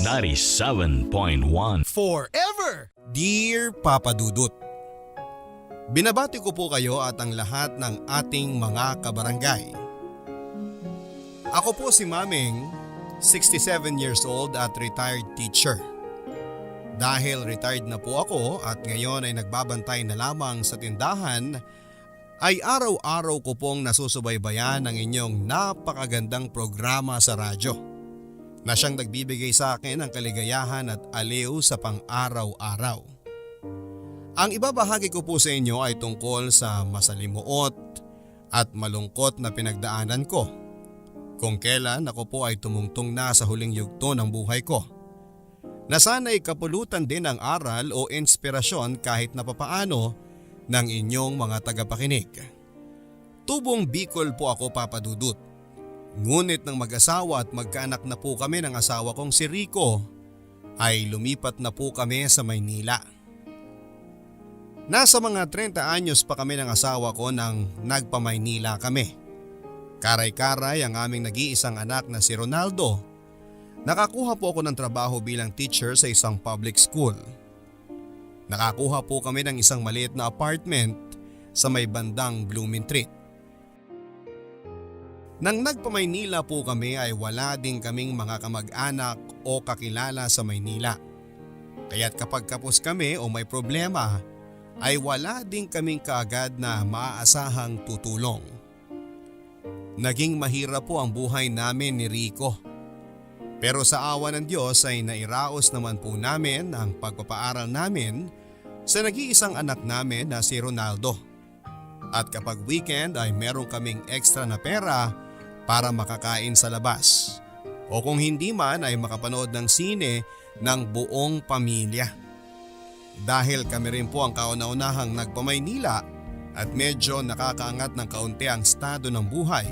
97.1. Forever! Dear Papa Dudut, binabati ko po kayo at ang lahat ng ating mga kabarangay. Ako po si Maming, 67 years old at retired teacher. Dahil retired na po ako at ngayon ay nagbabantay na lamang sa tindahan, ay araw-araw ko pong nasusubaybayan ang inyong napakagandang programa sa radyo na siyang nagbibigay sa akin ng kaligayahan at aliw sa pang-araw-araw. Ang ibabahagi ko po sa inyo ay tungkol sa masalimuot at malungkot na pinagdaanan ko kung kailan ako po ay tumungtong na sa huling yugto ng buhay ko, na sana'y kapulutan din ang aral o inspirasyon kahit na papaano ng inyong mga tagapakinig. Tubong Bicol po ako, Papa Dudut. Ngunit nang mag-asawa at magkaanak na po kami ng asawa kong si Rico, ay lumipat na po kami sa Maynila. Nasa mga 30 anyos pa kami ng asawa ko nang nagpa-Maynila kami. Karay-karay ang aming nag-iisang anak na si Ronaldo. Nakakuha po ako ng trabaho bilang teacher sa isang public school. Nakakuha po kami ng isang maliit na apartment sa may bandang Bloomingtreet. Nang nagpa-Maynila po kami ay wala din kaming mga kamag-anak o kakilala sa Maynila. Kaya't kapag kapos kami o may problema ay wala din kaming kaagad na maaasahang tutulong. Naging mahirap po ang buhay namin ni Rico. Pero sa awa ng Diyos ay nairaos naman po namin ang pagpapaaral namin sa nag-iisang anak namin na si Ronaldo. At kapag weekend ay meron kaming extra na pera para makakain sa labas. O kung hindi man ay makapanood ng sine ng buong pamilya. Dahil kami rin po ang kauna-unahang nagpa-Maynila at medyo nakakaangat ng kaunti ang estado ng buhay,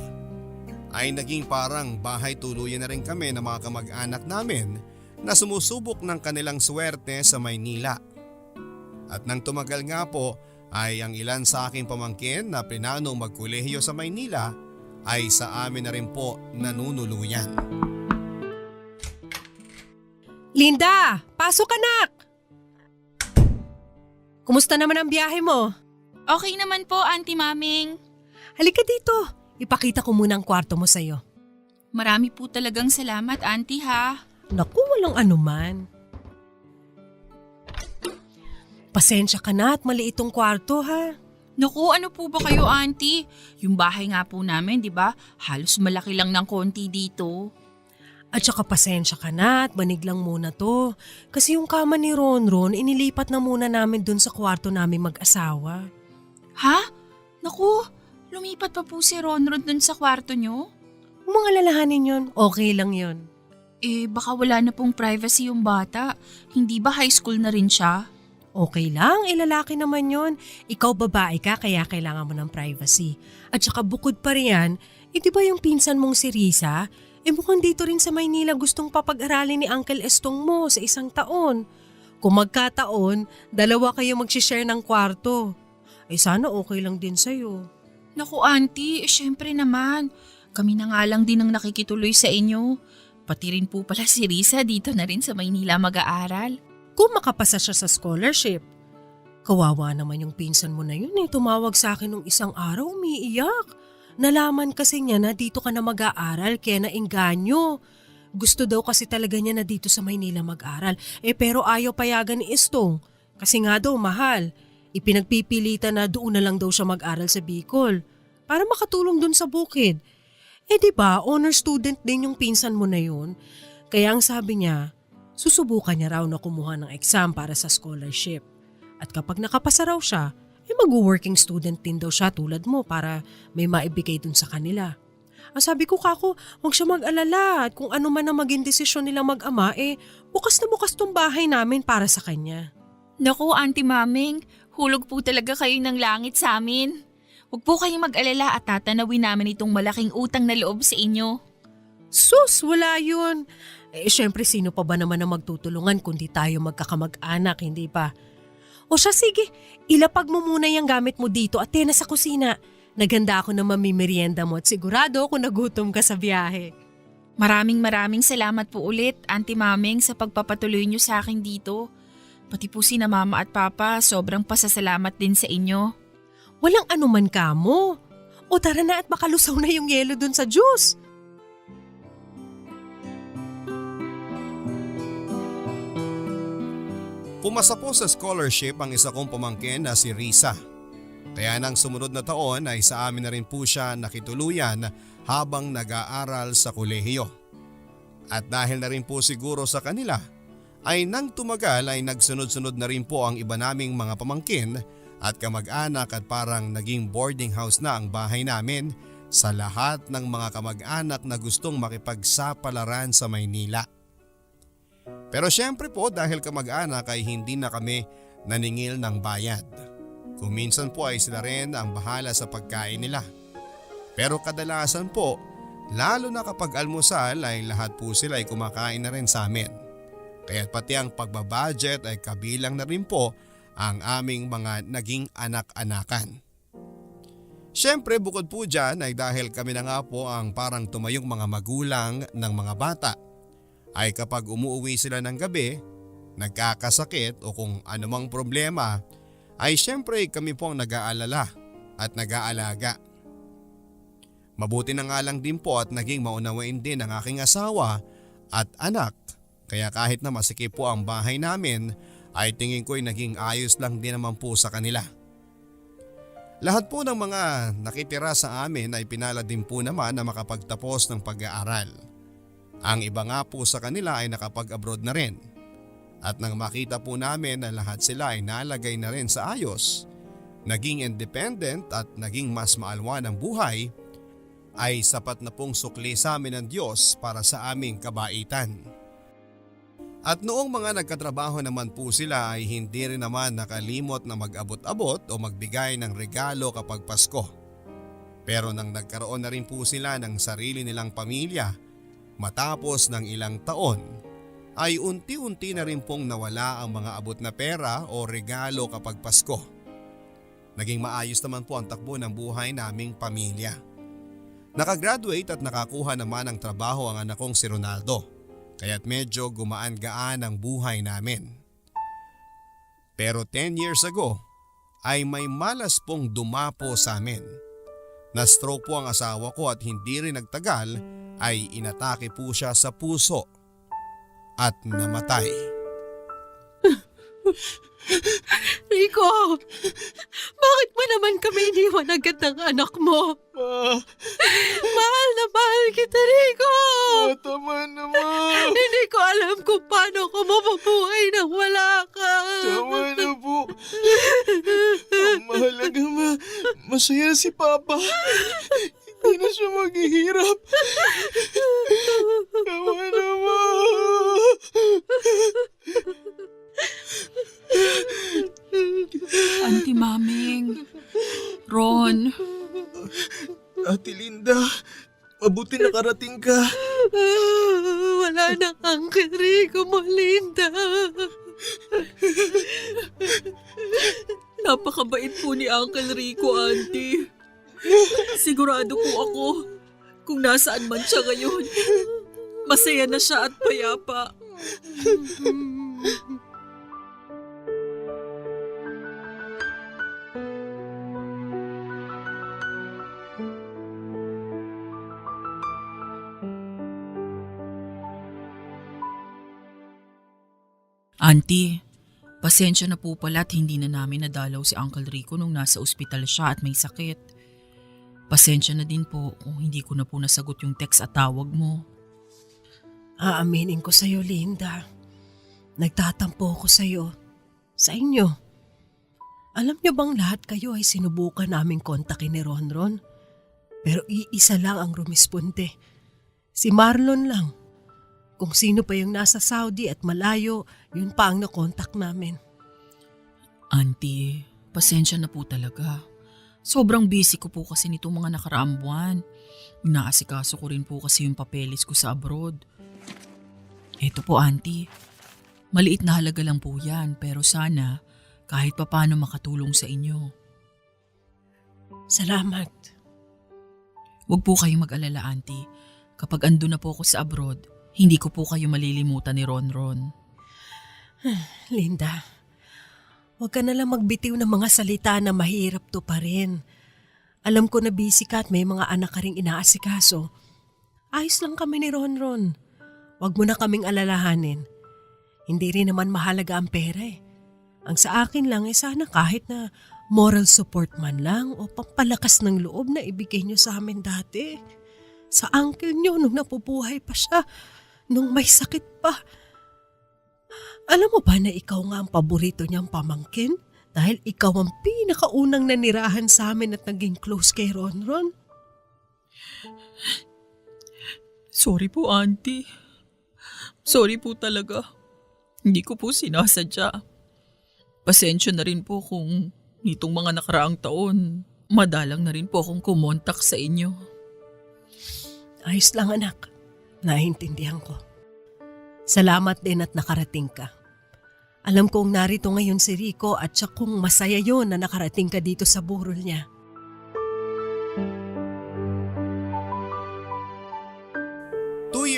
ay naging parang bahay tuluyan na rin kami ng mga kamag-anak namin na sumusubok ng kanilang swerte sa Maynila. At nang tumagal nga po ay ang ilan sa aking pamangkin na planong magkolehiyo sa Maynila ay sa amin na rin po nanunuluyan. Linda, pasok anak! Kumusta naman ang biyahe mo? Okay naman po, Auntie Maming. Halika dito, ipakita ko muna ang kwarto mo sa'yo. Marami po talagang salamat, Auntie ha. Naku, walang anuman. Pasensya ka na at maliit tong kwarto ha. Naku, ano po ba kayo, Auntie? Yung bahay nga po namin, di ba? Halos malaki lang ng konti dito. At saka pasensya ka na at manig lang muna to. Kasi yung kama ni Ronron, inilipat na muna namin dun sa kwarto namin mag-asawa. Ha? Naku, lumipat pa po si Ronron dun sa kwarto nyo? Kung mga lalahanin yun, okay lang yun. Baka wala na pong privacy yung bata. Hindi ba high school na rin siya? Okay lang, lalaki naman yon. Ikaw babae ka kaya kailangan mo ng privacy. At saka bukod pa riyan, di ba yung pinsan mong si Risa? Mukhang dito rin sa Maynila gustong papag-aralin ni Uncle Estong mo sa 1 taon. Kung magkataon, 2 kayo mag-share ng kwarto. Sana okay lang din sa'yo. Naku, Auntie, syempre naman. Kami na nga lang din ang nakikituloy sa inyo. Pati rin po pala si Risa dito na rin sa Maynila mag-aaral. Kung makapasa siya sa scholarship. Kawawa naman yung pinsan mo na yun tumawag sa akin nung isang araw, umiiyak. Nalaman kasi niya na dito ka na mag-aaral kaya naengganyo. Gusto daw kasi talaga niya na dito sa Maynila mag-aral. Pero ayaw payagan ni Estong. Kasi nga daw mahal. Ipinagpipilitan na doon na lang daw siya mag-aral sa Bicol. Para makatulong doon sa bukid. Diba, honor student din yung pinsan mo na yun. Kaya ang sabi niya, susubukan niya raw na kumuha ng exam para sa scholarship. At kapag nakapasa raw siya, mag-working student din daw siya tulad mo para may maibigay dun sa kanila. Ang sabi ko kako, huwag siya mag-alala at kung ano man ang maging desisyon nila mag-ama bukas na bukas tong bahay namin para sa kanya. Naku, Auntie Maming, hulog po talaga kayo ng langit sa amin. Huwag po kayong mag-alala at tatanawin namin itong malaking utang na loob sa inyo. Sus, wala yun. Syempre sino pa ba naman ang magtutulungan kundi tayo magkakamag-anak, hindi ba? O siya sige, ilapag mo muna yung gamit mo dito at tena sa kusina. Naganda ako na mamimerienda mo at sigurado ako nagutom ka sa biyahe. Maraming salamat po ulit, Auntie Maming, sa pagpapatuloy niyo sa akin dito. Pati po sina Mama at Papa, sobrang pasasalamat din sa inyo. Walang anuman kamo. O tara na at makalusaw na yung yelo dun sa juice. Pumasa po sa scholarship ang isa kong pamangkin na si Risa. Kaya nang sumunod na taon ay sa amin na rin po siya nakituluyan habang nag-aaral sa kolehiyo. At dahil na rin po siguro sa kanila, ay nang tumagal ay nagsunod-sunod na rin po ang iba naming mga pamangkin at kamag-anak at parang naging boarding house na ang bahay namin sa lahat ng mga kamag-anak na gustong makipagsapalaran sa Maynila. Pero syempre po dahil kamag-anak ay hindi na kami naningil ng bayad. Kung minsan po ay sila rin ang bahala sa pagkain nila. Pero kadalasan po, lalo na kapag almusal ay lahat po sila ay kumakain na rin sa amin. Kaya pati ang pagbabudget ay kabilang na rin po ang aming mga naging anak-anakan. Syempre bukod po dyan ay dahil kami na nga po ang parang tumayong mga magulang ng mga bata, ay kapag umuwi sila ng gabi, nagkakasakit o kung anumang problema, ay syempre kami po ang nag-aalala at nag-aalaga. Mabuti na nga lang din po at naging maunawain din ang aking asawa at anak, kaya kahit na masikip po ang bahay namin, ay tingin ko'y naging ayos lang din naman po sa kanila. Lahat po ng mga nakitira sa amin ay pinala din po naman na makapagtapos ng pag-aaral. Ang iba nga po sa kanila ay nakapag-abroad na rin. At nang makita po namin na lahat sila ay nalagay na rin sa ayos, naging independent at naging mas maalwan ang buhay, ay sapat na pong sukli sa amin ng Diyos para sa aming kabaitan. At noong mga nagkatrabaho naman po sila ay hindi rin naman nakalimot na mag-abot-abot o magbigay ng regalo kapag Pasko. Pero nang nagkaroon na rin po sila ng sarili nilang pamilya, matapos ng ilang taon, ay unti-unti na rin pong nawala ang mga abot na pera o regalo kapag Pasko. Naging maayos naman po ang takbo ng buhay naming pamilya. Nakagraduate at nakakuha naman ng trabaho ang anak kong si Ronaldo, kaya't medyo gumaan-gaan ang buhay namin. Pero 10 years ago ay may malas pong dumapo sa amin. Na-stroke po ang asawa ko at hindi rin nagtagal ay inatake po siya sa puso at namatay. Rico, bakit mo naman kami iniwan agad ng anak mo? Mahal na mahal kita, Rico! Tama naman! Hindi ko alam kung paano ko mabubuhay nang wala ka. Tama na po! Ang mahalaga masaya si Papa. Hindi na siya maghihirap. Tama naman! Auntie Maming, Ron. Ate Linda, mabuti nakarating ka. Wala na Uncle Rico mo, Linda. Napakabait po ni Uncle Rico, Auntie. Sigurado po ako kung nasaan man siya ngayon. Masaya na siya at payapa. Auntie, pasensya na po pala at hindi na namin nadalaw si Uncle Rico nung nasa ospital siya at may sakit. Pasensya na din po kung hindi ko na po nasagot yung text at tawag mo. Aaminin ko sa'yo, Linda. Nagtatampo ko sa'yo. Sa inyo. Alam niyo bang lahat kayo ay sinubukan naming kontakin ni Ronron? Pero iisa lang ang rumisponde. Si Marlon lang. Kung sino pa yung nasa Saudi at malayo, yun pa ang nakontak namin. Auntie, pasensya na po talaga. Sobrang busy ko po kasi nitong mga nakaraang buwan. Inaasikaso ko rin po kasi yung papeles ko sa abroad. Eto po, Auntie. Maliit na halaga lang po yan, pero sana kahit papano makatulong sa inyo. Salamat. Huwag po kayong mag-alala, Auntie. Kapag ando na po ako sa abroad, hindi ko po kayo malilimutan ni Ronron. Linda, huwag ka nalang magbitiw ng mga salita na mahirap to pa rin. Alam ko na busy ka at may mga anak ka ring inaasikaso. Ayos lang kami ni Ronron. Huwag mo na kaming alalahanin. Hindi rin naman mahalaga ang pera eh. Ang sa akin lang sana kahit na moral support man lang o pampalakas ng loob na ibigay niyo sa amin dati. Sa uncle niyo nung napubuhay pa siya, nung may sakit pa. Alam mo ba na ikaw nga ang paborito niyang pamangkin? Dahil ikaw ang pinakaunang nanirahan sa amin at naging close kay Ronron. Sorry po, Auntie. Sorry po talaga. Hindi ko po sinasadya. Pasensya na rin po kung nitong mga nakaraang taon, madalang na rin po akong kumontak sa inyo. Ayos lang anak. Naintindihan ko. Salamat din at nakarating ka. Alam kong narito ngayon si Rico at siya kung masaya yon na nakarating ka dito sa burol niya.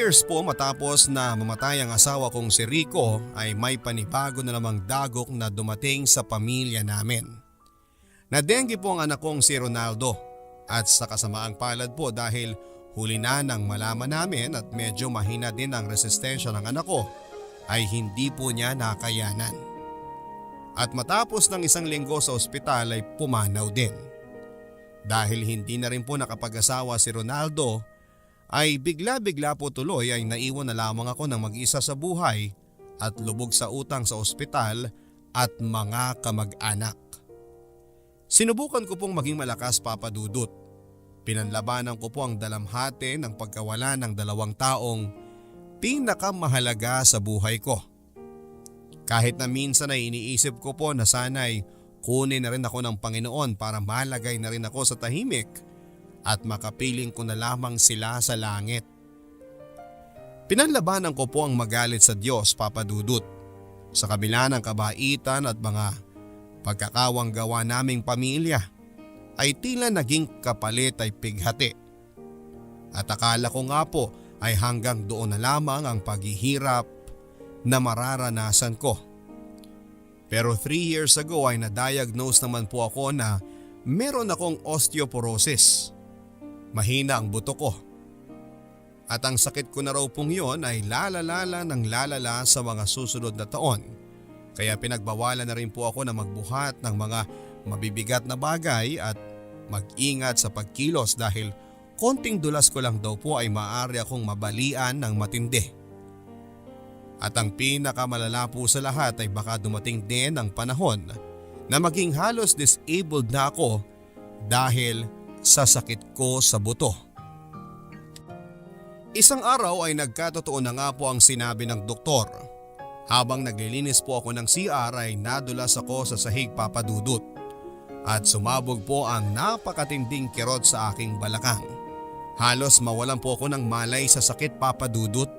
Years po matapos na mamatay ang asawa kong si Rico ay may panibago na namang dagok na dumating sa pamilya namin. Nadengge po ang anak kong si Ronaldo at sa kasamaang palad po dahil huli na nang malaman namin at medyo mahina din ang resistensya ng anak ko ay hindi po niya nakayanan. At matapos ng 1 linggo sa ospital ay pumanaw din. Dahil hindi na rin po nakapag-asawa si Ronaldo ay bigla-bigla po tuloy ay naiwan na lamang ako ng mag-isa sa buhay at lubog sa utang sa ospital at mga kamag-anak. Sinubukan ko pong maging malakas, Papa Dudut. Pinanlabanan ko po ang dalamhati ng pagkawala ng 2 taong pinakamahalaga sa buhay ko. Kahit na minsan ay iniisip ko po na sana'y kunin na rin ako ng Panginoon para malagay na rin ako sa tahimik at makapiling ko na lamang sila sa langit. Pinanlabanan ko po ang magalit sa Diyos, Papa Dudut. Sa kabila ng kabaitan at mga pagkakawang gawa naming pamilya, ay tila naging kapalit ay pighati. At akala ko nga po ay hanggang doon na lamang ang paghihirap na mararanasan ko. Pero 3 years ago ay na-diagnose naman po ako na meron akong osteoporosis. Mahina ang buto ko. At ang sakit ko na raw pong yun ay lalala ng lalala sa mga susunod na taon. Kaya pinagbawalan na rin po ako na magbuhat ng mga mabibigat na bagay at mag-ingat sa pagkilos dahil konting dulas ko lang daw po ay maaari akong mabalian ng matindi. At ang pinakamalala po sa lahat ay baka dumating din ang panahon na maging halos disabled na ako dahil sa sakit ko sa buto. Isang araw ay nagkatotoo na nga po ang sinabi ng doktor. Habang naglilinis po ako ng CR ay nadulas ako sa sahig, Papa Dudut. At sumabog po ang napakatinding kirot sa aking balakang. Halos mawalan po ako ng malay sa sakit, Papa Dudut.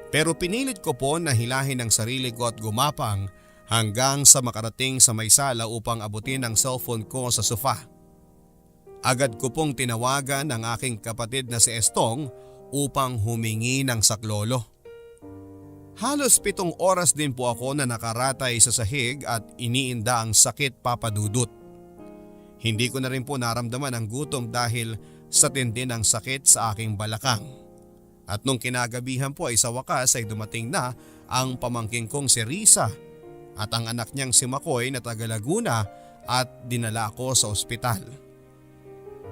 Pero pinilit ko po na hilahin ang sarili ko at gumapang hanggang sa makarating sa may sala upang abutin ang cellphone ko sa sofa. Agad ko pong tinawagan ang aking kapatid na si Estong upang humingi ng saklolo. Halos 7 oras din po ako na nakaratay sa sahig at iniinda ang sakit, Papa Dudut. Hindi ko na rin po naramdaman ang gutom dahil sa tindi ng sakit sa aking balakang. At nung kinagabihan po ay sa wakas ay dumating na ang pamangking kong si Risa at ang anak niyang si Makoy na taga Laguna at dinala ako sa ospital.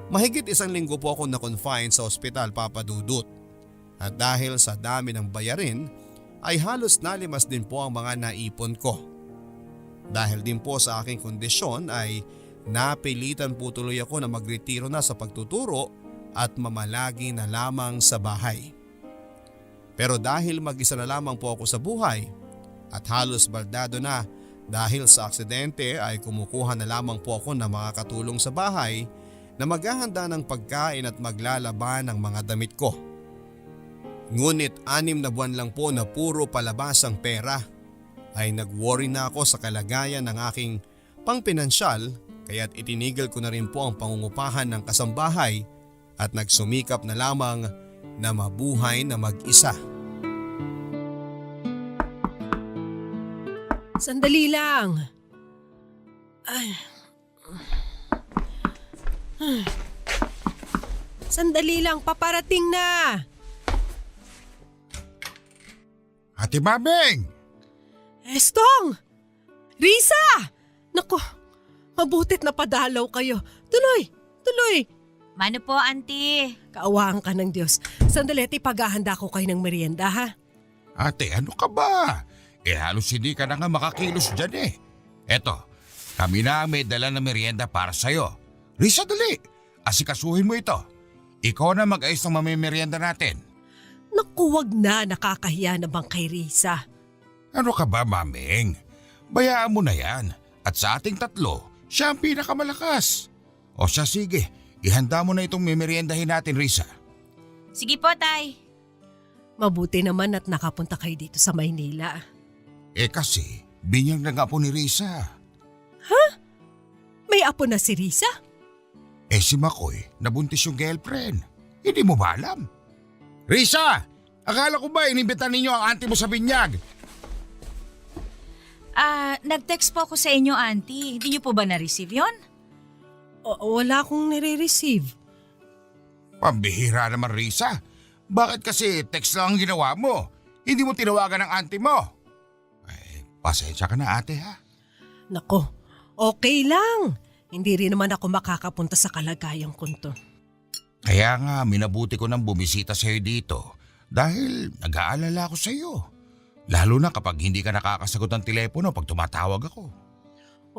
Mahigit 1 linggo po ako na-confine sa ospital, Papa Dudut. At dahil sa dami ng bayarin ay halos nalimas din po ang mga naipon ko. Dahil din po sa aking kondisyon ay napilitan po tuloy ako na magretiro na sa pagtuturo at mamalagi na lamang sa bahay. Pero dahil mag-isa na lamang po ako sa buhay at halos baldado na dahil sa aksidente ay kumukuha na lamang po ako ng mga katulong sa bahay na maghahanda ng pagkain at maglalaban ng mga damit ko. Ngunit 6 na buwan lang po na puro palabas ang pera ay nag-worry na ako sa kalagayan ng aking pangpinansyal kaya't itinigil ko na rin po ang pangungupahan ng kasambahay at nagsumikap na lamang na mabuhay na mag-isa. Sandali lang. Ay. Sandali lang, paparating na. Ate Mameng! Estong! Risa! Nako, mabutit na padalaw kayo. Tuloy, tuloy. Mano po, auntie? Kaawaan ka ng Diyos. Sandali, paghahanda ko kayo ng merienda, ha? Ate, ano ka ba? Halos hindi ka na nga makakilos dyan eh. Eto, kami na may dala na merienda para sa'yo. Risa, dali! Asikasuhin mo ito. Ikaw na mag-ayos ng mamimerienda natin. Naku, wag na, nakakahiya naman kay Risa. Ano ka ba, Mameng? Bayaan mo na yan. At sa ating tatlo, siya ang pinakamalakas. O siya, sige. Ihanda mo na itong mimeriendahin natin, Risa. Sige po, tay. Mabuti naman at nakapunta kayo dito sa Maynila. Kasi, binyag na nga po ni Risa. May apo na si Risa? Si Makoy, nabuntis yung girlfriend. Hindi mo ba alam? Risa! Akala ko ba inimbitan ninyo ang auntie mo sa binyag? Nag-text po ako sa inyo, auntie. Hindi niyo po ba na-receive yon? Wala akong nire-receive. Pambihira naman, Risa. Bakit kasi text lang ang ginawa mo? Hindi mo tinawagan ang auntie mo? Pasensya ka na, ate, ha? Nako, okay lang. Hindi rin naman ako makakapunta sa kalagayang kunto. Kaya nga, minabuti ko nang bumisita sa'yo dito dahil nag-aalala ako sa'yo. Lalo na kapag hindi ka nakakasagot ng telepono pag tumatawag ako.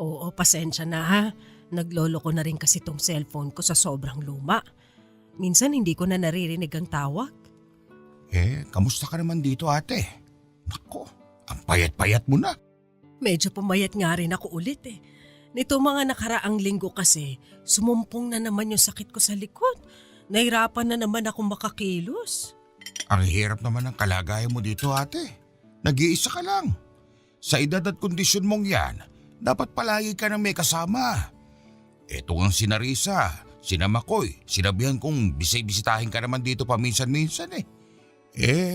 Oo, pasensya na ha. Naglolo ko na rin kasi tong cellphone ko sa sobrang luma. Minsan hindi ko na naririnig ang tawag. Kamusta ka naman dito, ate? Nako, ang payat-payat mo na. Medyo pumayat nga rin ako ulit eh. Nito mga nakaraang linggo kasi, sumumpong na naman yung sakit ko sa likod. Nahirapan na naman ako makakilos. Ang hirap naman ng kalagayan mo dito, ate. Nag-iisa ka lang. Sa edad at kondisyon mong yan, dapat palagi ka nang may kasama. Eto ang sina Risa, sina Makoy, sinabihan kong bisitahin ka naman dito paminsan-minsan eh.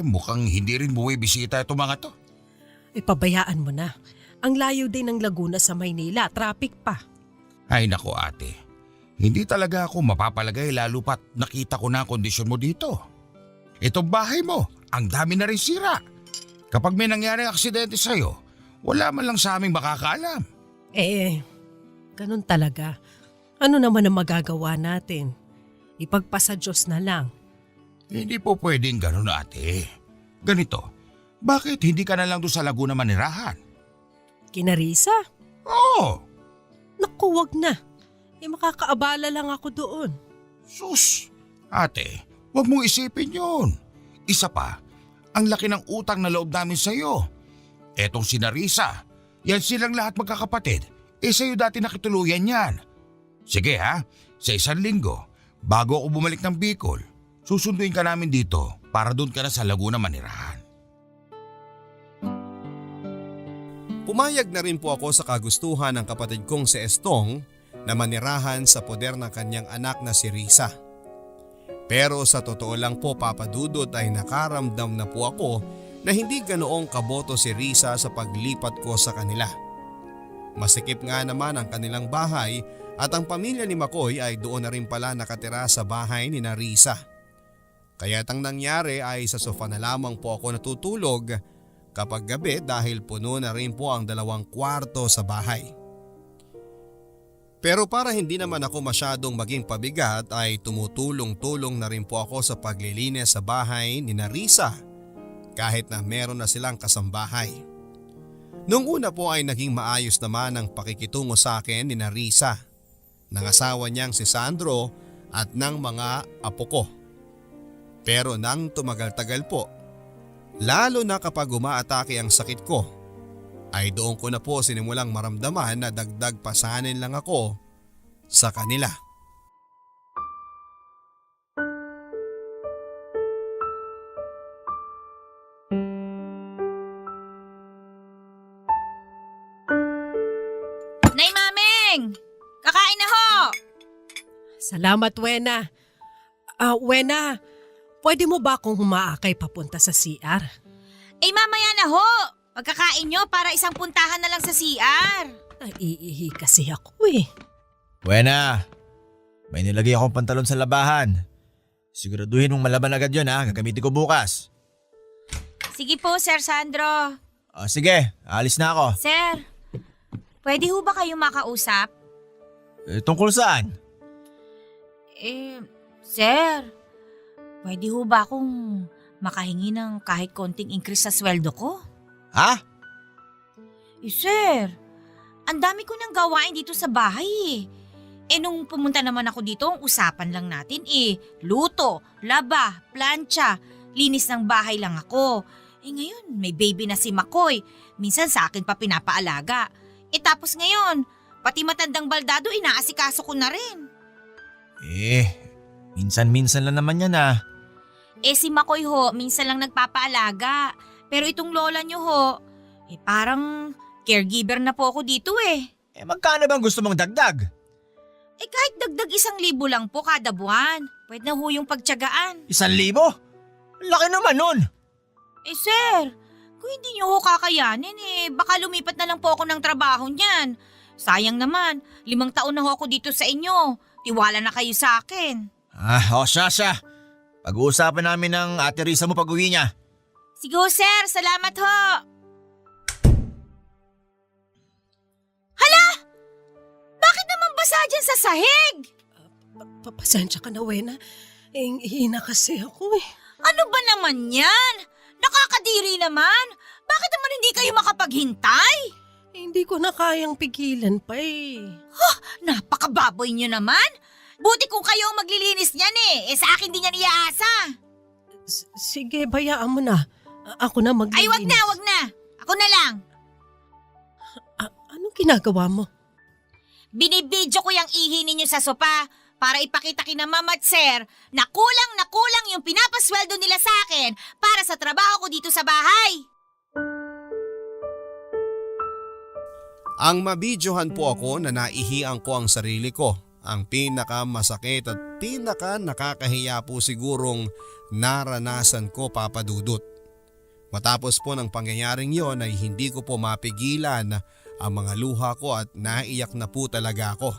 Mukhang hindi rin buwibisita itong mga to. Pabayaan mo na. Ang layo din ng Laguna sa Maynila, traffic pa. Ay nako, ate, hindi talaga ako mapapalagay lalo pat nakita ko na ang kondisyon mo dito. Itong bahay mo, ang dami na rin sira. Kapag may nangyari aksidente sa'yo, wala man lang sa aming makakaalam. Ganun talaga. Ano naman ang magagawa natin? Ipagpasa Diyos na lang. Hindi po pwedeng ganun, ate. Ganito, bakit hindi ka na lang doon sa Laguna manirahan? Kina Risa? Oo! Naku, wag na. Makakaabala lang ako doon. Sus! Ate, wag mong isipin yun. Isa pa, ang laki ng utang na loob namin sa'yo. Etong sina Risa, yan silang lahat magkakapatid. Sa'yo dati nakituluyan yan. Sige ha, sa isang linggo, bago ako bumalik ng Bicol, susunduin ka namin dito para doon ka na sa Laguna manirahan. Pumayag na rin po ako sa kagustuhan ng kapatid kong si Estong na manirahan sa poder ng kanyang anak na si Risa. Pero sa totoo lang po, Papa Dudut, ay nakaramdam na po ako na hindi ganoong kaboto si Risa sa paglipat ko sa kanila. Masikip nga naman ang kanilang bahay at ang pamilya ni Makoy ay doon na rin pala nakatira sa bahay ni Risa. Kaya't ang nangyari ay sa sofa na lamang po ako natutulog kapag gabi dahil puno na rin po ang 2 kwarto sa bahay. Pero para hindi naman ako masyadong maging pabigat ay tumutulong-tulong na rin po ako sa paglilinis sa bahay ni Risa kahit na meron na silang kasambahay. Noong una po ay naging maayos naman ang pakikitungo sa akin ni Risa, ng asawa niyang si Sandro at ng mga apo ko. Pero nang tumagal-tagal po, lalo na kapag umaatake ang sakit ko, ay doon ko na po sinimulang maramdaman na dagdag pasanin lang ako sa kanila. Nay Mameng! Kakain na ho! Salamat, Wena. Wena, Pwede mo ba akong humaakay papunta sa CR? Mamaya na ho. Pagkakain nyo para isang puntahan na lang sa CR. Naiihi kasi ako eh. Buena, may nilagay akong pantalon sa labahan. Siguraduhin mong malaban agad yun ha, gagamitin ko bukas. Sige po, Sir Sandro. Sige, alis na ako. Sir, pwede ho ba kayo makausap? Tungkol saan? Sir, pwede ho ba akong makahingi ng kahit konting increase sa sweldo ko? Ha? Sir, ang dami ko nang gawain dito sa bahay eh. Nung pumunta naman ako dito, ang usapan lang natin luto, laba, plancha, linis ng bahay lang ako. Ngayon, may baby na si Makoy. Minsan sa akin pa pinapaalaga. Tapos ngayon, pati matandang baldado inaasikaso ko na rin. Minsan-minsan lang naman yan ha. Si Makoy ho, minsan lang nagpapaalaga. Pero itong lola nyo ho, parang caregiver na po ako dito eh. Magkano bang gusto mong dagdag? Kahit dagdag 1,000 lang po kada buwan. Pwede na ho yung pagtiyagaan. 1,000? Laki naman nun. Sir, kung hindi nyo ho kakayanin baka lumipat na lang po ako ng trabaho niyan. Sayang naman, 5 taon na ho ako dito sa inyo. Tiwala na kayo sa akin. Siya. Pag-uusapan namin ng Ate Risa mo pag-uwi niya. Sige ho, sir. Salamat ho. Hala! Bakit naman basa dyan sa sahig? Pasensya ka na, Wena. Hina kasi ako eh. Ano ba naman yan? Nakakadiri naman. Bakit naman hindi kayo makapaghintay? Hindi ko na kayang pigilan pa eh. Napakababoy nyo naman. Buti kung kayo ang maglilinis niyan sa akin din yan iaasa. Sige, bayaan mo na. Ako na maglilinis. Ay, wag na. Ako na lang. Anong ginagawa mo? Binibidyo ko yung ihi ninyo sa sopa para ipakita kina ma'am at sir na kulang yung pinapasweldo nila sa akin para sa trabaho ko dito sa bahay. Ang mabidyohan po ako na naihian ko ang sarili ko. Ang pinakamasakit at nakakahiya po sigurong naranasan ko, Papa Dudut. Matapos po ng pangyayaring yon ay hindi ko po mapigilan ang mga luha ko at naiyak na po talaga ako.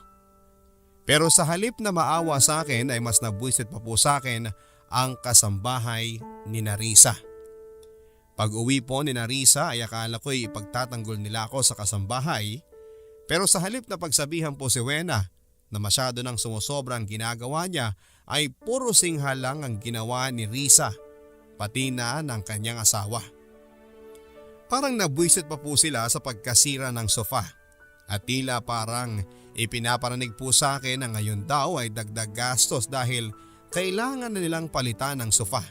Pero sa halip na maawa sa akin ay mas nabwisit pa po sa akin ang kasambahay ni Narisa. Pag uwi po ni Narisa ay akala ko'y ipagtatanggol nila ako sa kasambahay, pero sa halip na pagsabihan po si Wena na masyado nang sumusobrang ginagawa niya ay puro singhal lang ang ginawa ni Risa, pati na ng kanyang asawa. Parang nabwisit pa po sila sa pagkasira ng sofa at tila parang ipinaparanig po sa akin na ngayon daw ay dagdag gastos dahil kailangan na nilang palitan ng sofa.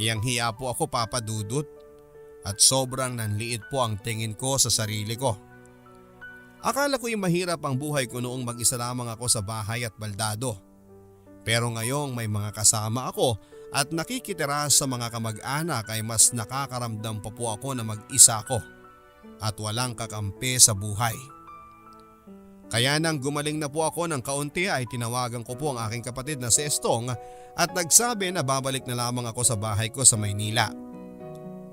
Hiyang-hiya po ako, Papa Dudut, at sobrang nanliit po ang tingin ko sa sarili ko. Akala ko'y mahirap ang buhay ko noong mag-isa lamang ako sa bahay at baldado. Pero ngayong may mga kasama ako at nakikitira sa mga kamag-anak ay mas nakakaramdam pa po ako na mag-isa ko at walang kakampi sa buhay. Kaya nang gumaling na po ako ng kaunti ay tinawagan ko po ang aking kapatid na si Estong at nagsabi na babalik na lamang ako sa bahay ko sa Maynila.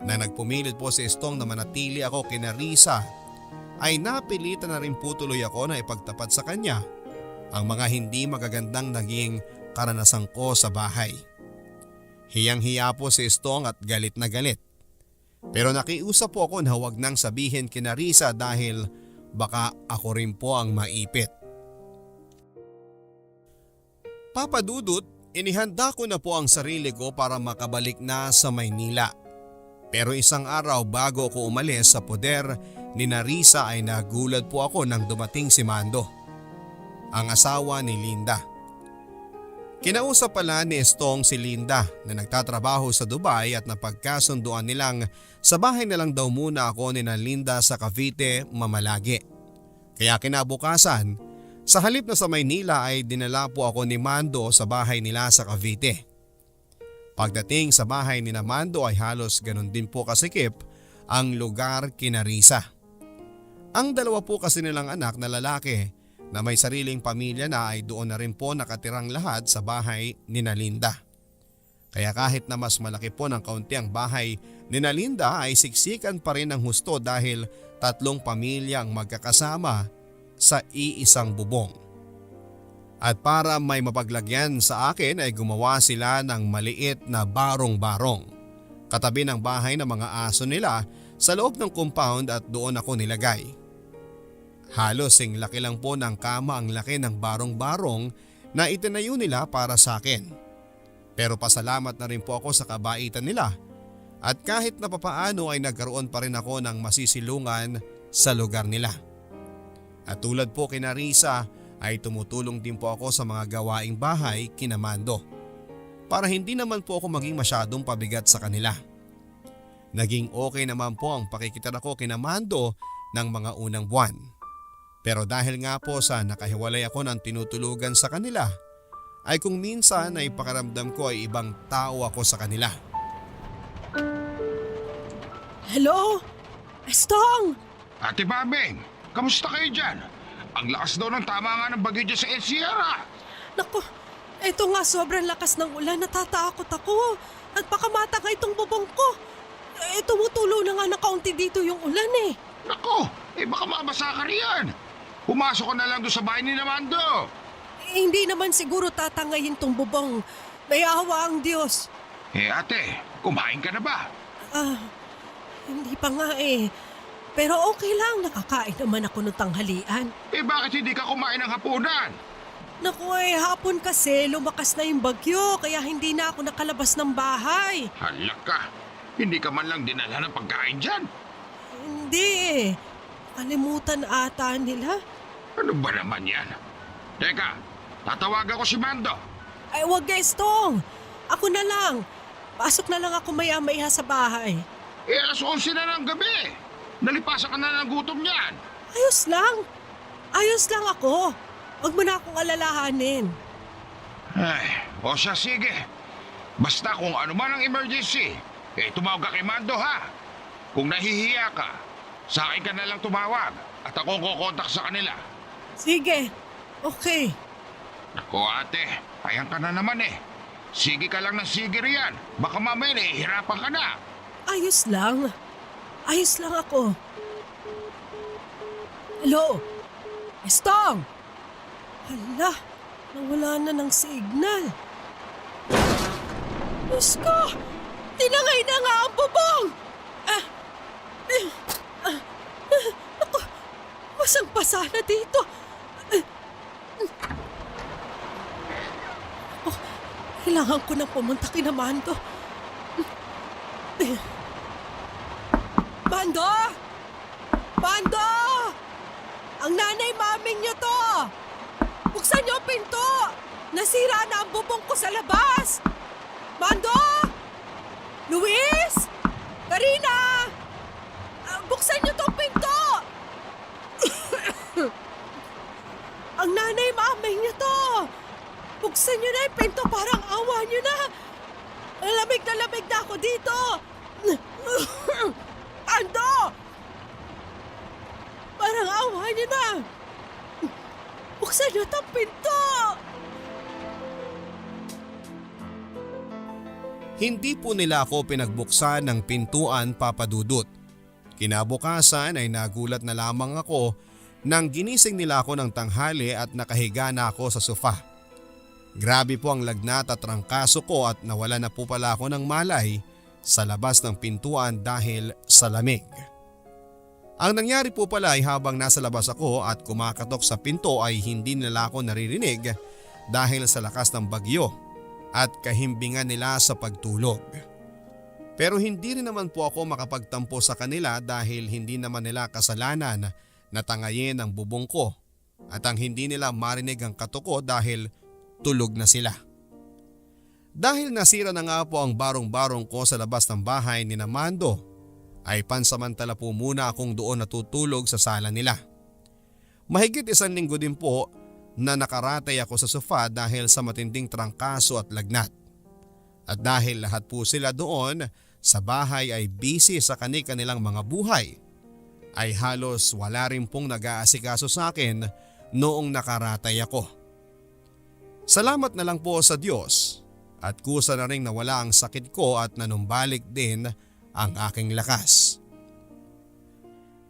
Na nagpumilit po si Estong na manatili ako kina Risa ay napilitan na rin po tuloy ako na ipagtapat sa kanya ang mga hindi magagandang naging karanasan ko sa bahay. Hiyang-hiya po si Estong at galit na galit. Pero nakiusap po ako na huwag nang sabihin kina Risa dahil baka ako rin po ang maipit. Papa Dudut, inihanda ko na po ang sarili ko para makabalik na sa Maynila. Pero isang araw bago ako umalis sa poder ni Narisa ay nagulat po ako nang dumating si Mando, ang asawa ni Linda. Kinausap pala ni Estong si Linda na nagtatrabaho sa Dubai at napagkasunduan nilang sa bahay na lang daw muna ako ni Linda sa Cavite mamalagi. Kaya kinabukasan, sa halip na sa Maynila ay dinala po ako ni Mando sa bahay nila sa Cavite. Pagdating sa bahay ni Mando ay halos ganun din po kasikip ang lugar kina Risa. Ang dalawa po kasi nilang anak na lalaki na may sariling pamilya na ay doon na rin po nakatirang lahat sa bahay ni Linda. Kaya kahit na mas malaki po ng kaunti ang bahay ni Linda ay siksikan pa rin ang husto dahil 3 pamilyang magkakasama sa iisang bubong. At para may mapaglagyan sa akin ay gumawa sila ng maliit na barong-barong katabi ng bahay ng mga aso nila sa loob ng compound at doon ako nilagay. Halos sing laki lang po ng kama ang laki ng barong-barong na itinayo nila para sa akin. Pero pasalamat na rin po ako sa kabaitan nila at kahit na papaano ay nagkaroon pa rin ako ng masisilungan sa lugar nila. At tulad po kina Risa ay tumutulong din po ako sa mga gawaing bahay kina Mando para hindi naman po ako maging masyadong pabigat sa kanila. Naging okay naman po ang pakikitira ko kina Mando ng mga unang buwan. Pero dahil nga po sa nakahiwalay ako ng tinutulugan sa kanila, ay kung minsan ay pakaramdam ko ay ibang tao ako sa kanila. Hello? Estong! Ate Babeng, kamusta kayo dyan? Ang lakas daw ng tama nga ng bagyo dyan sa Sierra. Naku, eto nga sobrang lakas ng ulan, natatakot ako. At baka matangay itong bubong ko. Tumutulo na nga na kaunti dito yung ulan eh. Nako, baka mabasa ka riyan. Pumasok ka na lang doon sa bahay ni Namando. Hindi naman siguro tatangayin tong bubong. May awa ang Diyos. Ate, kumain ka na ba? Hindi pa nga eh. Pero okay lang, nakakain naman ako ng tanghalian. Bakit hindi ka kumain ng hapunan? Naku hapon kasi lumakas na yung bagyo kaya hindi na ako nakalabas ng bahay. Halak ka, hindi ka man lang dinala ng pagkain dyan. Hindi eh. Kalimutan ata nila. Ano ba naman yan? Teka, tatawagan ko si Mando. Ay wag guys Tong. Ako na lang. Pasok na lang ako maya-maya sa bahay. Alas 11 na ng gabi. Nalipasan ka na ng gutom niyan. Ayos lang. Ayos lang ako. Huwag mo na akong alalahanin. O siya, sige. Basta kung ano man ang emergency, tumawag ka kay Mando ha. Kung nahihiya ka, sa akin ka na lang tumawag at ako kukontak sa kanila. Sige. Okay. Ako ate, ayan ka na naman eh. Sige ka lang ng sige riyan. Baka mamaya hihirapan ka na. Ayos lang. Ayos lang ako. Hello? Estong! Hala, nawala na ng signal. Diyos ko! Tinangay na nga ang bubong! Ako, basang-basa na dito. Kailangan ko na pumunta kina Mando. Mando! Mando! Ang nanay-maming niyo to! Buksan niyo ang pinto! Nasira na ang bubong ko sa labas! Mando! Luis! Karina! Buksan niyo tong pinto! Ang nanay-maming niyo to! Buksan niyo na yung pinto, parang awa niyo na! Lamig na ako dito! Ando! Parang awa niyo na! Buksan niyo itong pinto! Hindi po nila ako pinagbuksan ng pintuan, Papa Dudut. Kinabukasan ay nagulat na lamang ako nang ginising nila ako ng tanghali at nakahiga na ako sa sofa. Grabe po ang lagnat at trangkaso ko at nawala na po pala ako ng malay sa labas ng pintuan dahil sa lamig. Ang nangyari po pala ay habang nasa labas ako at kumakatok sa pinto ay hindi nila ako naririnig dahil sa lakas ng bagyo at kahimbingan nila sa pagtulog. Pero hindi rin naman po ako makapagtampo sa kanila dahil hindi naman nila kasalanan na tangayin ang bubong ko at ang hindi nila marinig ang katuko dahil tulog na sila. Dahil nasira na nga po ang barong-barong ko sa labas ng bahay ni Namando, ay pansamantala po muna akong doon natutulog sa sala nila. Mahigit 1 linggo din po na nakaratay ako sa sofa dahil sa matinding trangkaso at lagnat. At dahil lahat po sila doon sa bahay ay busy sa kani-kanilang mga buhay, ay halos wala rin pong nag-aasikaso sa akin noong nakaratay ako. Salamat na lang po sa Diyos at kusa na ring nawala ang sakit ko at nanumbalik din ang aking lakas.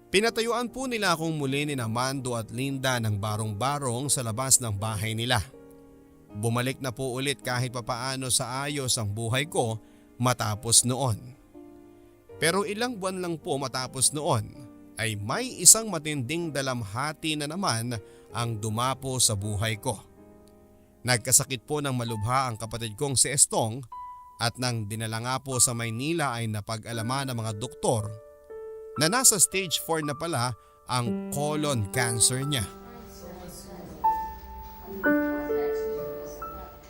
Pinatayuan po nila akong muli ni Mando at Linda ng barong-barong sa labas ng bahay nila. Bumalik na po ulit kahit papaano sa ayos ang buhay ko matapos noon. Pero ilang buwan lang po matapos noon ay may isang matinding dalamhati na naman ang dumapo sa buhay ko. Nagkasakit po ng malubha ang kapatid kong si Estong at nang dinala nga po sa Maynila ay napag-alaman ng mga doktor na nasa stage 4 na pala ang colon cancer niya.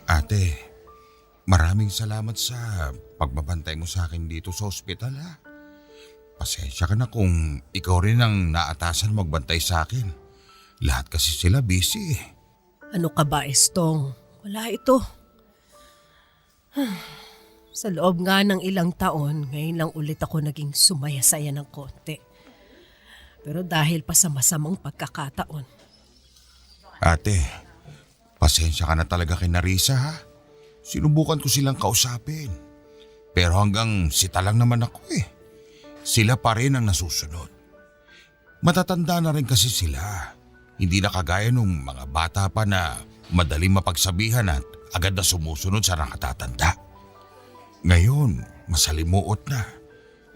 Ate, maraming salamat sa pagbabantay mo sa akin dito sa ospital ha. Pasensya ka na kung ikaw rin ang naatasan magbantay sa akin. Lahat kasi sila busy eh. Ano ka ba, Estong? Wala ito. Sa loob nga ng ilang taon, ngayon lang ulit ako naging sumaya-saya ng konti. Pero dahil pa sa masamang pagkakataon. Ate, pasensya ka na talaga kay Narisa ha. Sinubukan ko silang kausapin. Pero hanggang sita lang naman ako eh. Sila pa rin ang nasusunod. Matatanda na rin kasi sila. Hindi na kagaya nung mga bata pa na madaling mapagsabihan at agad na sumusunod sa nakatatanda. Ngayon, masalimuot na.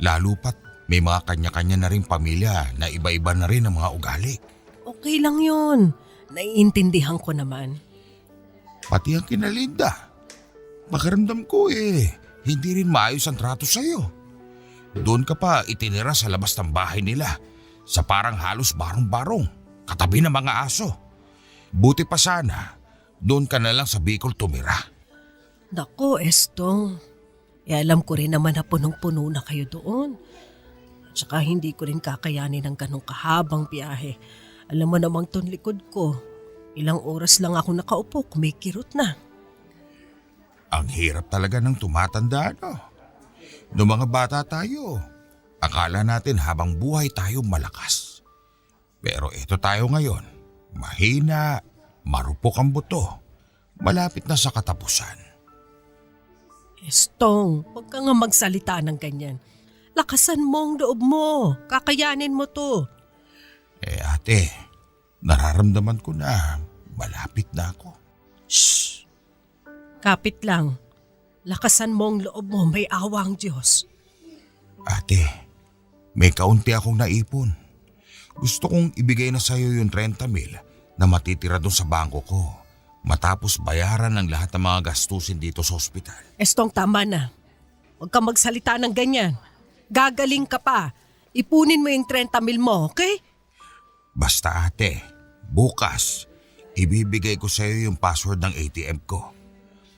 Lalo pat may mga kanya-kanya na rin pamilya na iba-iba na rin ang mga ugali. Okay lang yun. Naiintindihan ko naman. Pati ang kina Linda. Pakiramdam ko hindi rin maayos ang trato sa'yo. Doon ka pa itinira sa labas ng bahay nila sa parang halos barong-barong, katabi ng mga aso. Buti pa sana, doon ka na lang sa Bicol tumira. Nako, Estong. Alam ko rin naman na punong-puno na kayo doon. At saka hindi ko rin kakayanin ng ganong kahabang biyahe. Alam mo namang ton likod ko. Ilang oras lang ako nakaupo, kumikirot na. Ang hirap talaga ng tumatanda, no? Noong mga bata tayo, akala natin habang buhay tayo malakas. Pero ito tayo ngayon, mahina, marupok ang buto, malapit na sa katapusan. Estong, huwag ka nga magsalita ng ganyan. Lakasan mo ang loob mo. Kakayanin mo to. Ate, nararamdaman ko na malapit na ako. Shh! Kapit lang. Lakasan mo ang loob mo. May awa ang Diyos. Ate, may kaunti akong naipon. Gusto kong ibigay na sa'yo yung 30,000 na matitira doon sa bangko ko matapos bayaran ng lahat ng mga gastusin dito sa ospital. Estong, tama na. Huwag ka magsalita ng ganyan. Gagaling ka pa. Ipunin mo yung 30,000 mo, okay? Basta ate, bukas, ibibigay ko sa'yo yung password ng ATM ko.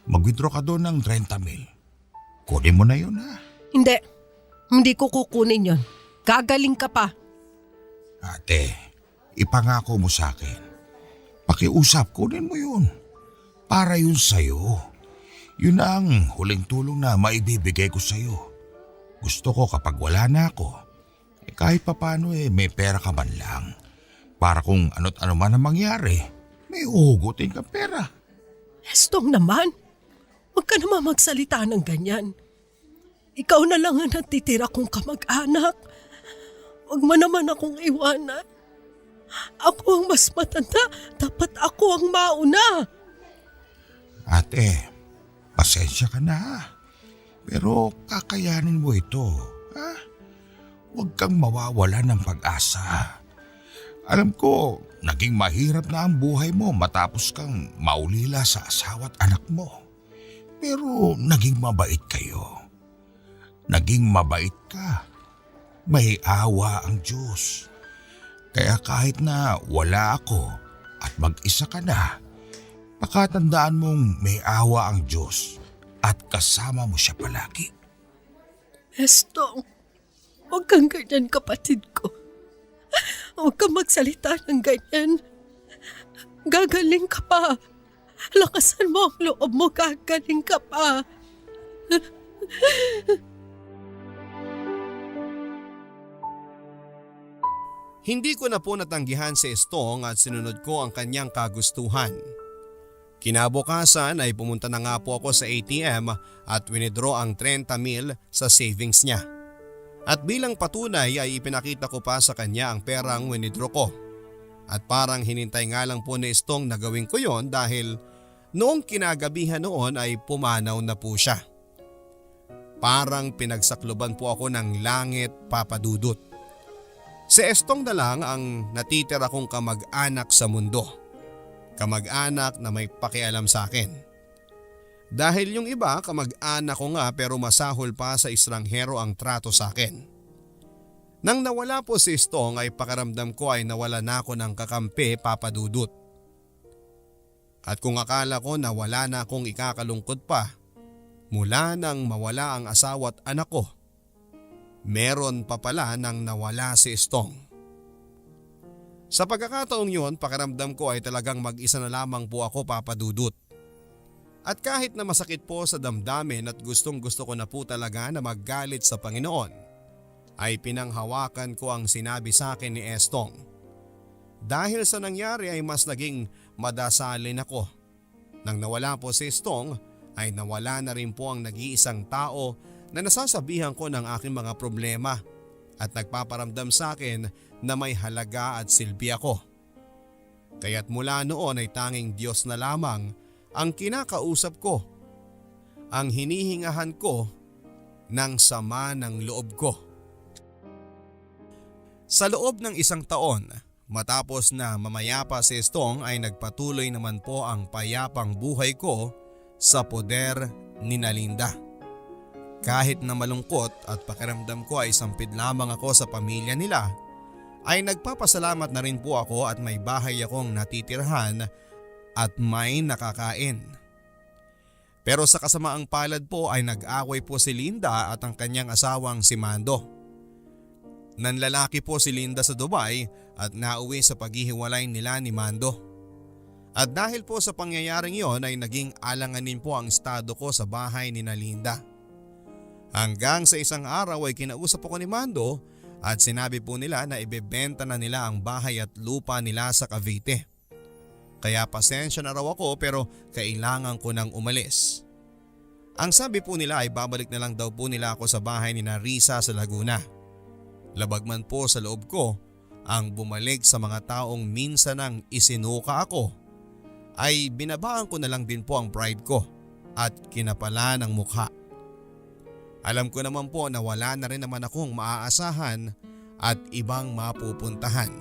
Mag-withdraw ka doon ng 30,000. Kunin mo na yun ha. Hindi. Hindi ko kukunin yon. Gagaling ka pa. Ate, ipangako mo sa akin. Pakiusap, kunin mo yun. Para yun sa'yo. Yun ang huling tulong na maibibigay ko sa'yo. Gusto ko kapag wala na ako, kahit papano may pera ka man lang. Para kung ano't ano man ang mangyari, may uhugutin kang pera. Estong naman. Huwag ka naman magsalita ng ganyan. Ikaw na lang ang natitira kong kamag-anak. Huwag mo naman akong iwanan. Ako ang mas matanda. Dapat ako ang mauna. Ate, pasensya ka na. Pero kakayanin mo ito. Ha? Huwag kang mawawala ng pag-asa. Alam ko, naging mahirap na ang buhay mo matapos kang maulila sa asawa at anak mo. Pero naging mabait kayo. Naging mabait ka. May awa ang Diyos. Kaya kahit na wala ako at mag-isa ka na, pakatandaan mong may awa ang Diyos at kasama mo siya palagi. Estong, huwag kang ganyan, kapatid ko. Huwag kang magsalita ng ganyan. Gagaling ka pa. Lakasan mo ang loob mo, gagaling ka pa. Hindi ko na po natanggihan si Estong at sinunod ko ang kanyang kagustuhan. Kinabukasan ay pumunta na nga po ako sa ATM at winidraw ang 30,000 sa savings niya. At bilang patunay ay ipinakita ko pa sa kanya ang perang winidraw ko. At parang hinintay nga lang po ni Estong na gawin ko yon dahil noong kinagabihan noon ay pumanaw na po siya. Parang pinagsakluban po ako ng langit, Papa Dudut. Si Estong na lang ang natitira kong kamag-anak sa mundo. Kamag-anak na may pakialam sa akin. Dahil yung iba kamag-anak ko nga pero masahol pa sa estranghero ang trato sa akin. Nang nawala po si Estong ay pakaramdam ko ay nawala na ako ng kakampi, Papa Dudut. At kung akala ko na wala na akong ikakalungkot pa, mula nang mawala ang asawa at anak ko, meron pa pala nang nawala si Estong. Sa pagkakataong yun, pakaramdam ko ay talagang mag-isa na lamang po ako, Papa Dudut. At kahit na masakit po sa damdamin at gustong gusto ko na po talaga na maggalit sa Panginoon, ay pinanghawakan ko ang sinabi sa akin ni Estong. Dahil sa nangyari ay mas naging madasalin ako. Nang nawala po si Estong ay nawala na rin po ang nag-iisang tao na nasasabihan ko ng aking mga problema at nagpaparamdam sa akin na may halaga at silbi ako. Kaya't mula noon ay tanging Diyos na lamang ang kinakausap ko, ang hinihingahan ko ng sama ng loob ko. Sa loob ng 1 taon, matapos na mamayapa si Estong ay nagpatuloy naman po ang payapang buhay ko sa poder ni Nalinda. Kahit na malungkot at pakiramdam ko ay sampid lamang ako sa pamilya nila, ay nagpapasalamat na rin po ako at may bahay akong natitirhan at may nakakain. Pero sa kasamaang palad po ay nag-away po si Linda at ang kanyang asawang si Mando. Nanlalaki po si Linda sa Dubai at nauwi sa paghihiwalay nila ni Mando. At dahil po sa pangyayaring yon ay naging alanganin po ang estado ko sa bahay ni Linda. Hanggang sa isang araw ay kinausap ako ni Mando at sinabi po nila na ibebenta na nila ang bahay at lupa nila sa Cavite. Kaya pasensya na raw ako pero kailangan ko nang umalis. Ang sabi po nila ay babalik na lang daw po nila ako sa bahay ni Risa sa Laguna. Labag man po sa loob ko, ang bumalik sa mga taong minsan nang isinuka ako, ay binabaan ko na lang din po ang pride ko at kinapala ng mukha. Alam ko naman po na wala na rin naman akong maaasahan at ibang mapupuntahan.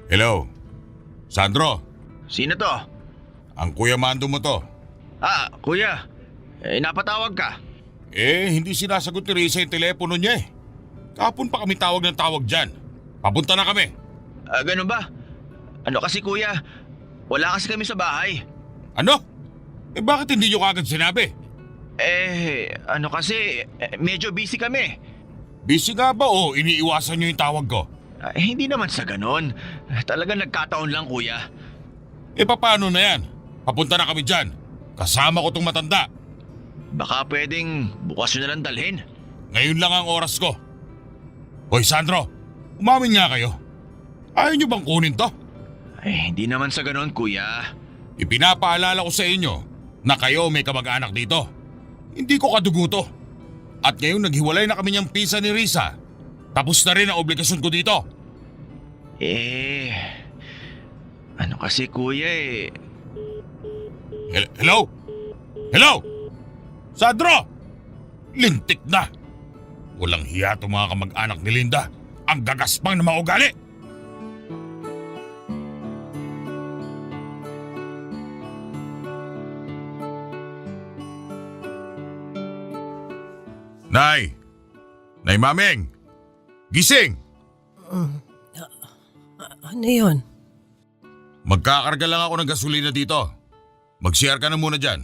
Hello? Sandro, Sino to? ang Kuya Mando mo to. Kuya. Napatawag ka. Hindi sinasagot ni Risa yung telepono niya eh. Kapon pa kami tawag ng tawag dyan. Papunta na kami. Ganun ba? Ano kasi kuya? Wala kasi kami sa bahay. Ano? Bakit hindi nyo kagad sinabi? Medyo busy kami. Busy nga ba o iniiwasan nyo yung tawag ko? Hindi naman sa ganon. Talagang nagkataon lang kuya. Paano na yan? Papunta na kami dyan. Kasama ko tong matanda. Baka pwedeng bukas nyo na lang dalhin. Ngayon lang ang oras ko. Hoy Sandro, umamin nga kayo. Ayaw nyo bang kunin to? Hindi naman sa ganon kuya. Ipinapaalala ko sa inyo na kayo may kamag-anak dito. Hindi ko kadugo to. At ngayon naghiwalay na kami niyang pisa ni Risa. Tapos na rin ang obligasyon ko dito. Ano kasi kuya Hello? Hello? Sandro! Lintik na! Walang hiya itong mga kamag-anak ni Linda. Ang gagaspang na mga ugali! Nay! Nay Mameng! Gising! Ano yun? Magkakarga lang ako ng gasolina dito. Mag-CR ka na muna dyan.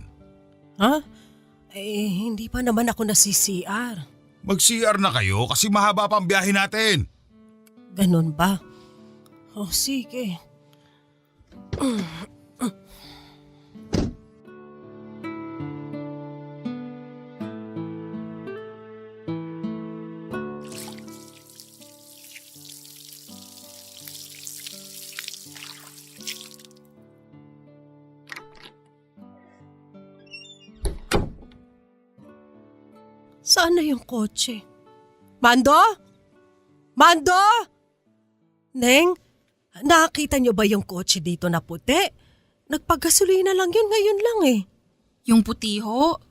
Ha? Hindi pa naman ako nasi-CR. Mag-CR na kayo kasi mahaba pa ang biyahe natin. Ganun ba? Sige. Saan na yung kotse? Mando? Mando? Neng, nakita niyo ba yung kotse dito na puti? Nagpagasolina lang yun ngayon lang eh. Yung puti ho?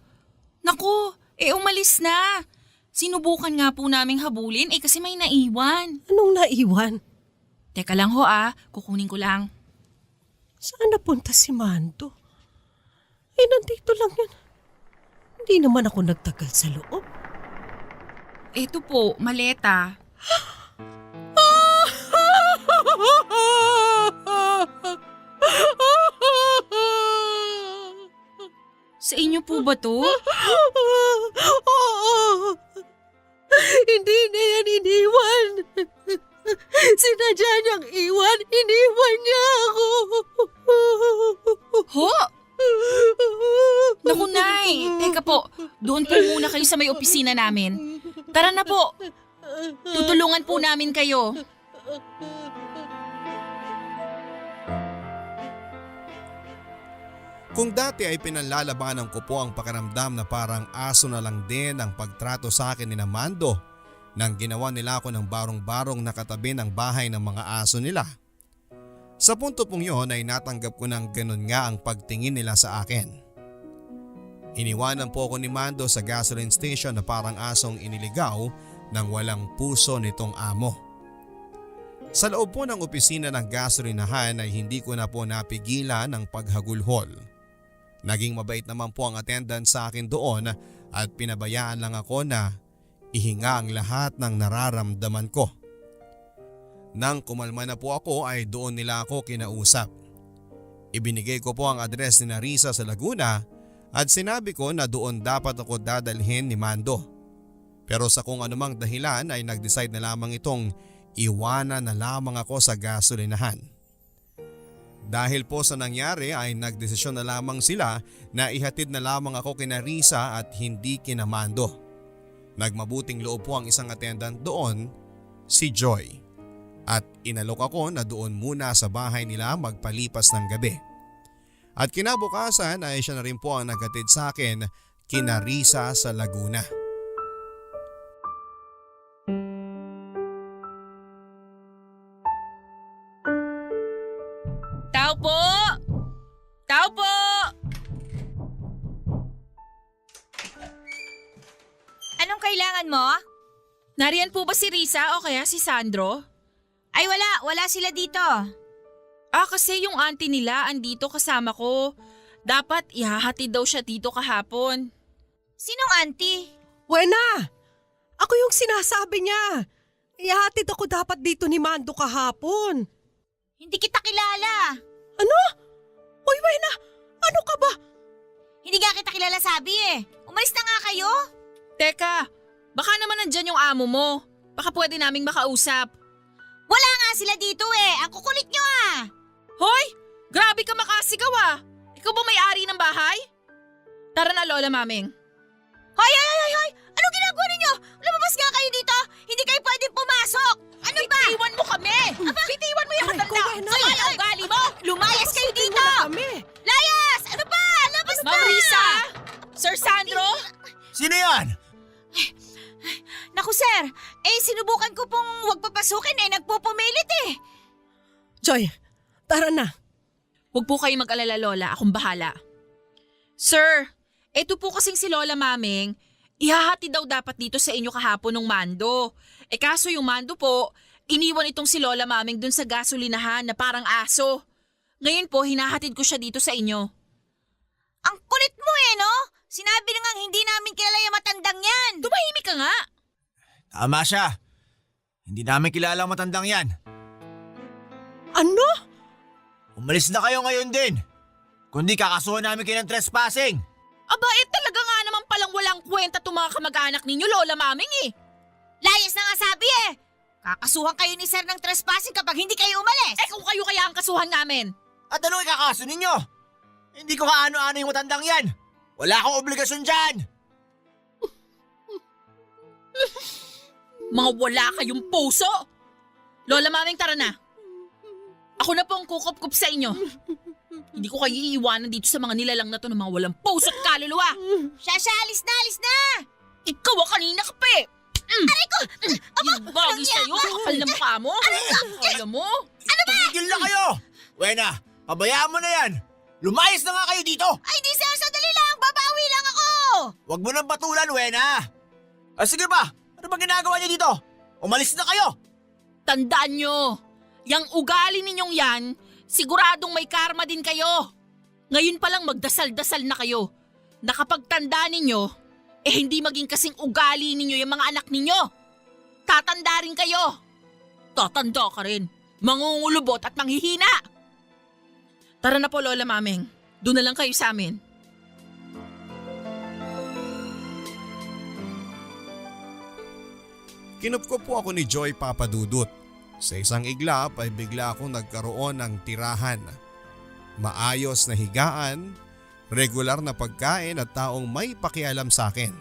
Naku, umalis na. Sinubukan nga po naming habulin kasi may naiwan. Anong naiwan? Teka lang ho kukunin ko lang. Saan napunta si Mando? Nandito lang yun. Hindi naman ako nagtagal sa loob. Eto po, maleta. Sa inyo po ba to? Oo. Hindi na yan iniwan. Sinadya niyang iwan. Iniwan niya ako. Ho? Naku, Nay. Teka po, doon po muna kayo sa may opisina namin. Tara na po. Tutulungan po namin kayo. Kung dati ay pinanlalabanan ko po ang pakiramdam na parang aso na lang din ang pagtrato sa akin ni Mando nang ginawa nila ako ng barong-barong na katabi ng bahay ng mga aso nila. Sa punto pong yun ay natanggap ko ng ganun nga ang pagtingin nila sa akin. Iniwanan po ako ni Mando sa gasoline station na parang asong iniligaw ng walang puso nitong amo. Sa loob po ng opisina ng gasolinahan ay hindi ko na po napigilan ang paghagulhol. Naging mabait naman po ang attendant sa akin doon at pinabayaan lang ako na ihinga ang lahat ng nararamdaman ko. Nang kumalma na po ako ay doon nila ako kinausap. Ibinigay ko po ang address ni Risa sa Laguna at sinabi ko na doon dapat ako dadalhin ni Mando. Pero sa kung anumang dahilan ay nag-decide na lamang itong iwanan na lamang ako sa gasolinahan. Dahil po sa nangyari ay nagdesisyon na lamang sila na ihatid na lamang ako kina Risa at hindi kina Mando. Nagmabuting loob po ang isang attendant doon, si Joy. At inalok ako na doon muna sa bahay nila magpalipas ng gabi. At kinabukasan ay siya na rin po ang naghatid sa akin kina Risa sa Laguna. Tao po! Tao po! Anong kailangan mo? Nariyan po ba si Risa o kaya si Sandro? Ay wala sila dito. Kasi yung auntie nila andito kasama ko. Dapat ihahatid daw siya dito kahapon. Sinong auntie? Wena! Ako yung sinasabi niya. Ihahatid ako dapat dito ni Mando kahapon. Hindi kita kilala. Ano? Uy, Wena! Ano ka ba? Hindi nga kita kilala sabi eh. Umalis na nga kayo. Teka, baka naman nandyan yung amo mo. Baka pwede naming makausap. Wala nga sila dito eh. Ang kukulit nyo ah. Hoy! Grabe ka makasigaw ah! Ikaw ba may-ari ng bahay? Tara na, Lola Maming. Hoy! Anong ginagawa ninyo? Lumabas nga kayo dito. Hindi kayo pwedeng pumasok. Ano ba? Bitiwan mo kami! Bitiwan mo yung matanda! Ay, ang ugali mo! Lumayas kayo dito! Layas! Ano ba? Labas na! Ma'am Risa! Sir Sandro! Sino yan? Naku sir, sinubukan ko pong huwag papasukin nagpupumilit eh. Joy, tara na. Huwag po kayo mag-alala, Lola. Akong bahala. Sir, eto po kasing si Lola Maming, ihahati daw dapat dito sa inyo kahapon ng Mando. Kaso yung Mando po, iniwan itong si Lola Maming dun sa gasolinahan na parang aso. Ngayon po, hinahatid ko siya dito sa inyo. Ang kulit mo no? Sinabi na nga hindi namin kilala yung matandang yan. Tumahimik ka nga. Tama siya. Hindi namin kilala ang matandang yan. Ano? Umalis na kayo ngayon din. Kundi kakasuhan namin kayo ng trespassing. Aba, talaga nga naman palang walang kwenta itong mga kamag-anak ninyo, Lola Maming eh. Layas na nga sabi eh. Kakasuhan kayo ni sir ng trespassing kapag hindi kayo umalis. Kung kayo kaya ang kasuhan namin. At anong ikakaso ninyo? Hindi ko kaano-ano yung matandang yan. Wala akong obligasyon dyan. Mga wala kayong puso! Lola Maming, tara na. Ako na po ang kukup-kup sa inyo. Hindi ko kayo iiwanan dito sa mga nilalang na to ng mga walang puso at kaluluwa. Shasha, alis na! Ikaw kanina ka pa eh. Aray ko! Yung bagay sa'yo, kapal na mukha mo. Alam mo? Tumigil na kayo! Wena, pabayaan mo na yan! Lumayas na nga kayo dito! Ay, di sir, sandali lang! Babawi lang ako! Huwag mo nang patulan, Wena! Sige ba? Ano ba ginagawa niyo dito? Umalis na kayo! Tandaan nyo, yung ugali ninyong yan, siguradong may karma din kayo. Ngayon pa lang magdasal-dasal na kayo. Nakapagtanda ninyo, hindi maging kasing ugali ninyo yung mga anak ninyo. Tatanda rin kayo. Tatanda ka rin. Mangungulubot at manghihina. Tara na po, Lola Mameng. Doon na lang kayo sa amin. Kinupko po ako ni Joy Papadudut. Sa isang iglap ay bigla akong nagkaroon ng tirahan. Maayos na higaan, regular na pagkain at taong may pakialam sa akin.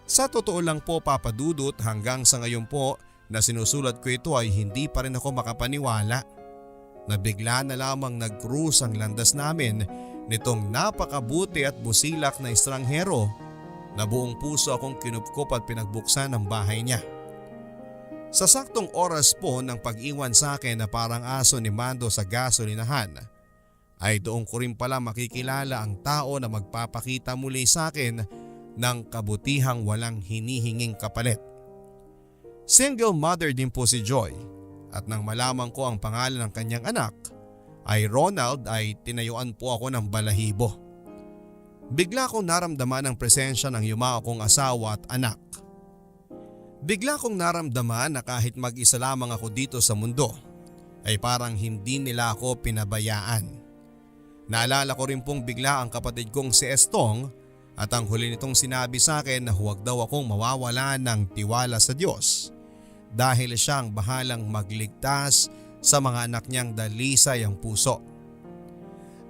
Sa totoo lang po Papadudut, hanggang sa ngayon po na sinusulat ko ito ay hindi pa rin ako makapaniwala na bigla na lamang nag-cruise ang landas namin nitong napakabuti at busilak na estranghero na buong puso akong kinupkop at pinagbuksan ang bahay niya. Sa saktong oras po ng pag-iwan sa akin na parang aso ni Mando sa gasolinahan, ay doon ko rin pala makikilala ang tao na magpapakita muli sa akin ng kabutihang walang hinihinging kapalit. Single mother din po si Joy at nang malaman ko ang pangalan ng kanyang anak ay Ronald ay tinayuan po ako ng balahibo. Bigla kong naramdaman ang presensya ng yumao kong asawa at anak. Bigla kong naramdaman na kahit mag-isa lamang ako dito sa mundo ay parang hindi nila ako pinabayaan. Naalala ko rin pong bigla ang kapatid kong si Estong at ang huli nitong sinabi sa akin na huwag daw akong mawawala ng tiwala sa Diyos dahil siyang bahalang magligtas sa mga anak niyang dalisay ang puso.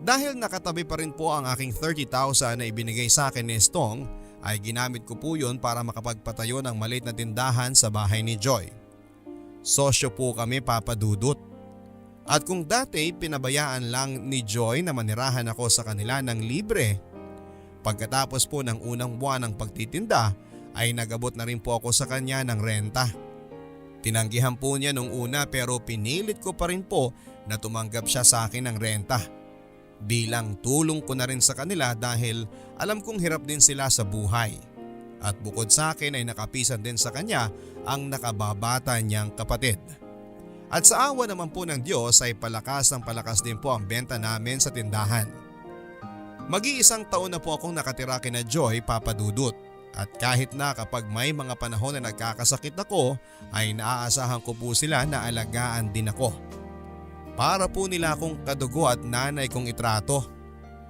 Dahil nakatabi pa rin po ang aking 30,000 na ibinigay sa akin ni Estong ay ginamit ko po yun para makapagpatayo ng maliit na tindahan sa bahay ni Joy. Sosyo po kami Papadudut. At kung dati pinabayaan lang ni Joy na manirahan ako sa kanila ng libre, pagkatapos po ng unang buwan ng pagtitinda ay nagabot na rin po ako sa kanya ng renta. Tinanggihan po niya nung una pero pinilit ko pa rin po na tumanggap siya sa akin ng renta. Bilang tulong ko na rin sa kanila dahil alam kong hirap din sila sa buhay. At bukod sa akin ay nakapisan din sa kanya ang nakababata niyang kapatid. At sa awa naman po ng Diyos ay palakas din po ang benta namin sa tindahan. Mag-iisang taon na po akong nakatira kina Joy Papadudut. At kahit na kapag may mga panahon na nagkakasakit ako ay naaasahan ko po sila na alagaan din ako. Para po nila akong kadugo at nanay kong itrato.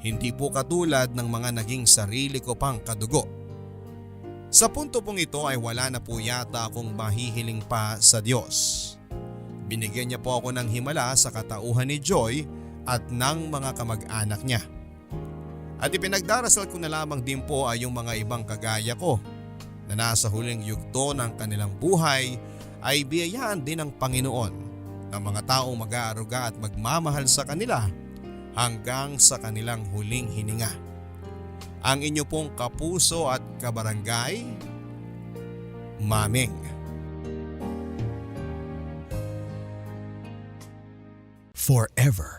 Hindi po katulad ng mga naging sarili ko pang kadugo. Sa punto pong ito ay wala na po yata akong mahihiling pa sa Diyos. Binigyan niya po ako ng himala sa katauhan ni Joy at ng mga kamag-anak niya. At ipinagdarasal ko na lamang din po ay yung mga ibang kagaya ko na nasa huling yugto ng kanilang buhay ay biyayaan din ng Panginoon ng mga taong mag-aaruga at magmamahal sa kanila hanggang sa kanilang huling hininga. Ang inyo pong kapuso at kabarangay, Mameng. Forever.